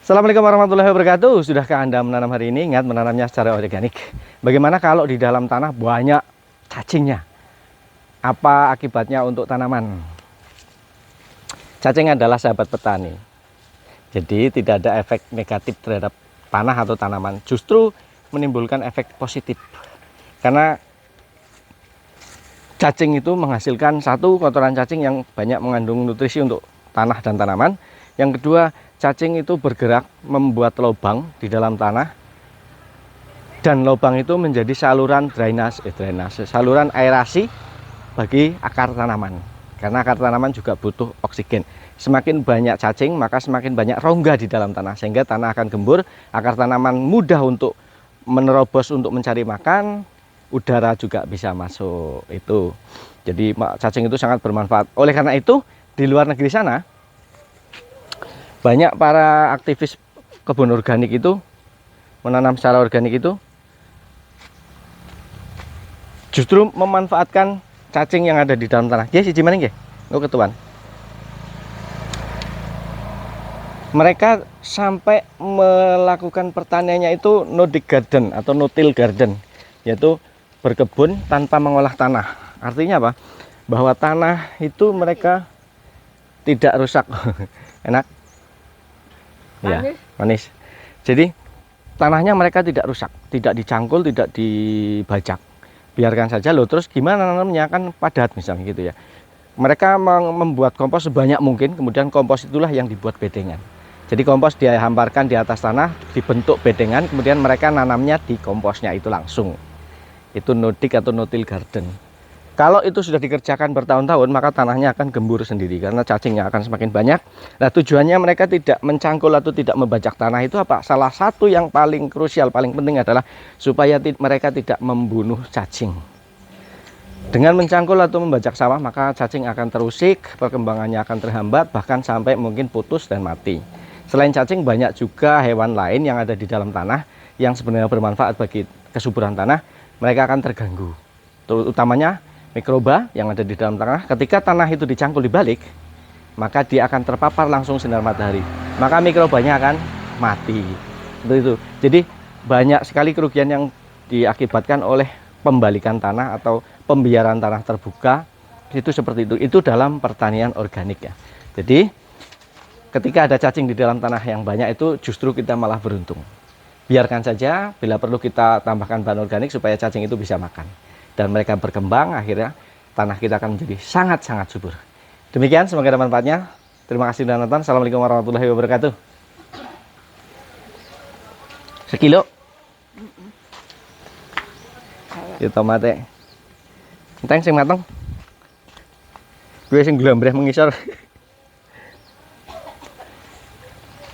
Assalamualaikum warahmatullahi wabarakatuh. Sudahkah Anda menanam hari ini? Ingat, menanamnya secara organik. Bagaimana kalau di dalam tanah banyak cacingnya? Apa akibatnya untuk tanaman? Cacing adalah sahabat petani. Jadi tidak ada efek negatif terhadap tanah atau tanaman. Justru menimbulkan efek positif. Karena cacing itu menghasilkan satu, kotoran cacing yang banyak mengandung nutrisi untuk tanah dan tanaman. Yang kedua, cacing itu bergerak membuat lubang di dalam tanah, dan lubang itu menjadi saluran drainase, saluran aerasi bagi akar tanaman. Karena akar tanaman juga butuh oksigen. Semakin banyak cacing, maka semakin banyak rongga di dalam tanah, sehingga tanah akan gembur, akar tanaman mudah untuk menerobos untuk mencari makan, udara juga bisa masuk itu. Jadi cacing itu sangat bermanfaat. Oleh karena itu, di luar negeri sana banyak para aktivis kebun organik itu menanam secara organik itu justru memanfaatkan cacing yang ada di dalam tanah. Ya, siji maning nggih. Niku ketuan. Mereka sampai melakukan pertaniannya itu Nordic garden atau no-till garden, yaitu berkebun tanpa mengolah tanah. Artinya apa? Bahwa tanah itu mereka tidak rusak. Enak? Ya, manis. Jadi tanahnya mereka tidak rusak, tidak dicangkul, tidak dibajak. Biarkan saja loh. Terus gimana nanamnya, kan padat misalnya gitu ya. Mereka membuat kompos sebanyak mungkin, kemudian kompos itulah yang dibuat bedengan. Jadi kompos dia hamparkan di atas tanah, dibentuk bedengan, kemudian mereka nanamnya di komposnya itu langsung. Itu Nordic atau no-till garden. Kalau itu sudah dikerjakan bertahun-tahun, maka tanahnya akan gembur sendiri karena cacingnya akan semakin banyak. Nah, tujuannya mereka tidak mencangkul atau tidak membajak tanah itu apa? Salah satu yang paling krusial, paling penting adalah supaya mereka tidak membunuh cacing. Dengan mencangkul atau membajak sawah, maka cacing akan terusik, perkembangannya akan terhambat, bahkan sampai mungkin putus dan mati. Selain cacing, banyak juga hewan lain yang ada di dalam tanah yang sebenarnya bermanfaat bagi kesuburan tanah. Mereka akan terganggu, utamanya mikroba yang ada di dalam tanah. Ketika tanah itu dicangkul dibalik, maka dia akan terpapar langsung sinar matahari, maka mikrobanya akan mati. Seperti itu. Jadi banyak sekali kerugian yang diakibatkan oleh pembalikan tanah atau pembiaran tanah terbuka. Itu seperti itu. Itu dalam pertanian organik ya. Jadi ketika ada cacing di dalam tanah yang banyak, itu justru kita malah beruntung. Biarkan saja, bila perlu kita tambahkan bahan organik supaya cacing itu bisa makan dan mereka berkembang, akhirnya tanah kita akan menjadi sangat-sangat subur. Demikian, semoga ada manfaatnya. Terima kasih sudah nonton. Assalamualaikum warahmatullahi wabarakatuh. Sekilo. Ya tomate. Enteng sing mateng. Gue sing glambreh mengisor.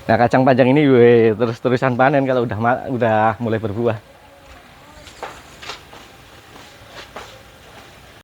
Nah, kacang panjang ini terus-terusan panen kalau udah mulai berbuah.